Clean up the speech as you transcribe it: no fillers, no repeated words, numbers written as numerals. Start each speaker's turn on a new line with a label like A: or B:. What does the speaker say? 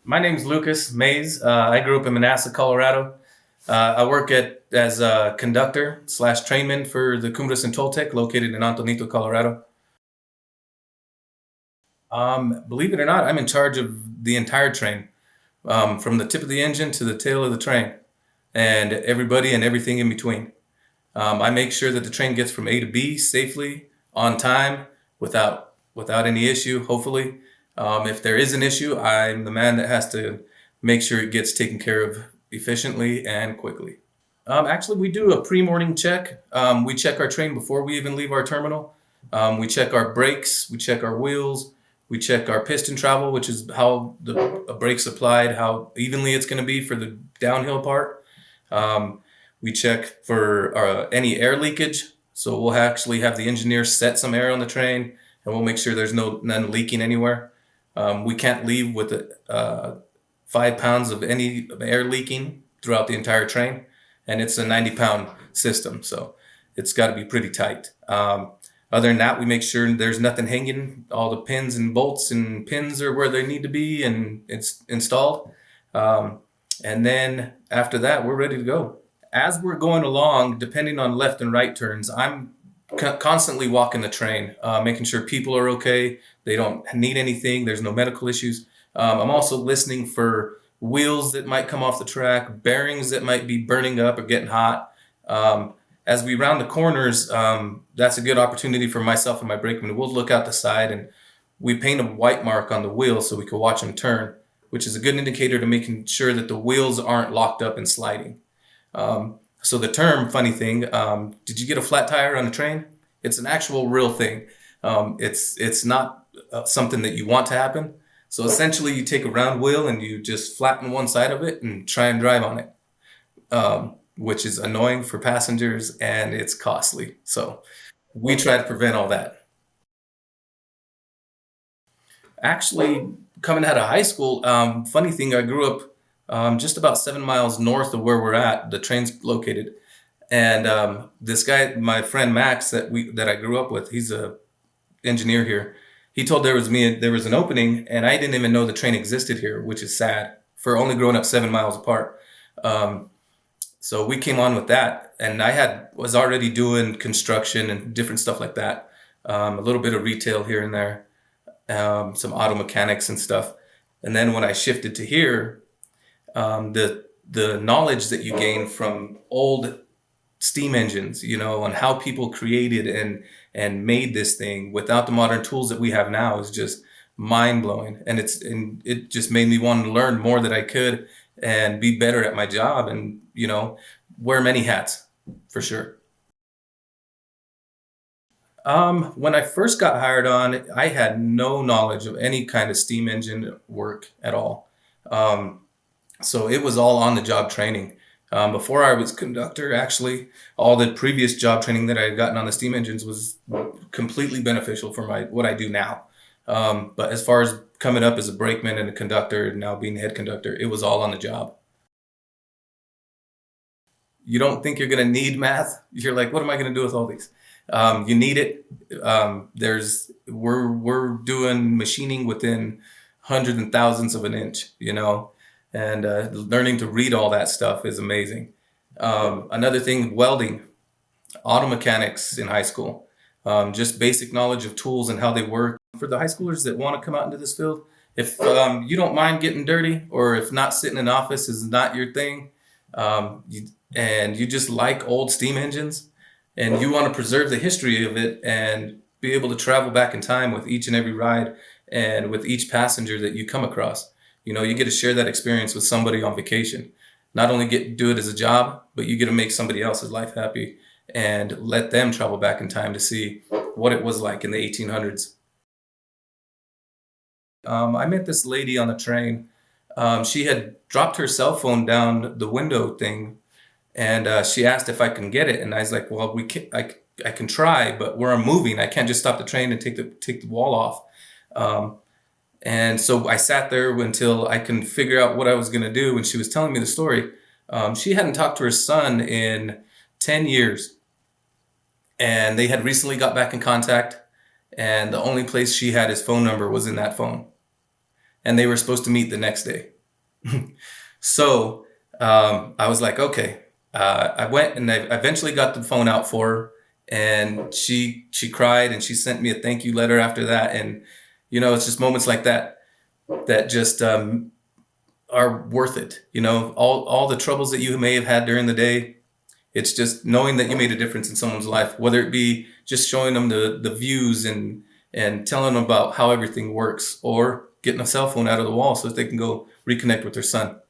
A: My name's Lucas Mays. I grew up in Manassas, Colorado. I work as a conductor slash trainman for the Cumbres and Toltec located in Antonito, Colorado. Believe it or not, I'm in charge of the entire train, from the tip of the engine to the tail of the train, and everybody and everything in between. I make sure that the train gets from A to B safely, on time, without any issue, hopefully. If there is an issue, I'm the man that has to make sure it gets taken care of efficiently and quickly. Actually, we do a pre-morning check. We check our train before we even leave our terminal. We check our brakes, we check our wheels, we check our piston travel, which is how the brakes applied, how evenly it's going to be for the downhill part. We check for any air leakage. So we'll actually have the engineer set some air on the train, and we'll make sure there's none leaking anywhere. We can't leave with 5 pounds of any air leaking throughout the entire train, and it's a 90-pound system, so it's got to be pretty tight. Other than that, we make sure there's nothing hanging. All the pins and bolts and pins are where they need to be, and it's installed. And then after that, we're ready to go. As we're going along, depending on left and right turns, I'm constantly walking the train, making sure people are okay, they don't need anything, there's no medical issues. I'm also listening for wheels that might come off the track, bearings that might be burning up or getting hot. As we round the corners, that's a good opportunity for myself and my brakeman. We'll look out the side and we paint a white mark on the wheel so we can watch them turn, which is a good indicator to making sure that the wheels aren't locked up and sliding. So the term, funny thing, did you get a flat tire on the train? It's an actual real thing. It's not something that you want to happen. So essentially you take a round wheel and you just flatten one side of it and try and drive on it, which is annoying for passengers and it's costly. So we try to prevent all that. Actually, coming out of high school, funny thing, I grew up just about 7 miles north of where we're at. The train's located, and this guy, my friend Max, that I grew up with, he's a engineer here. He told there was an opening, and I didn't even know the train existed here, which is sad for only growing up 7 miles apart. So we came on with that, and was already doing construction and different stuff like that. A little bit of retail here and there, some auto mechanics and stuff. And then when I shifted to here, the knowledge that you gain from old steam engines, on how people created and made this thing without the modern tools that we have now is just mind blowing. And it just made me want to learn more that I could and be better at my job and, wear many hats for sure. When I first got hired on, I had no knowledge of any kind of steam engine work at all. So it was all on the job training. Before I was conductor, actually, all the previous job training that I had gotten on the steam engines was completely beneficial for what I do now. But as far as coming up as a brakeman and a conductor, and now being head conductor, it was all on the job. You don't think you're going to need math? You're like, what am I going to do with all these? You need it. We're doing machining within hundreds and thousands of an inch, and learning to read all that stuff is amazing. Another thing, welding, auto mechanics in high school, just basic knowledge of tools and how they work. For the high schoolers that want to come out into this field, if you don't mind getting dirty, or if not sitting in an office is not your thing, and you just like old steam engines, and you want to preserve the history of it and be able to travel back in time with each and every ride and with each passenger that you come across. You get to share that experience with somebody on vacation. Not only do it as a job, but you get to make somebody else's life happy and let them travel back in time to see what it was like in the 1800s. I met this lady on the train. She had dropped her cell phone down the window thing, and she asked if I can get it. And I was like, well, I can try, but where I'm moving, I can't just stop the train and take the wall off. And so I sat there until I can figure out what I was going to do. And she was telling me the story. She hadn't talked to her son in 10 years. And they had recently got back in contact. And the only place she had his phone number was in that phone. And they were supposed to meet the next day. So I was like, okay. I went and I eventually got the phone out for her, and she cried and she sent me a thank you letter after that. And it's just moments like that that just are worth it. All the troubles that you may have had during the day. It's just knowing that you made a difference in someone's life, whether it be just showing them the views and telling them about how everything works, or getting a cell phone out of the wall so that they can go reconnect with their son.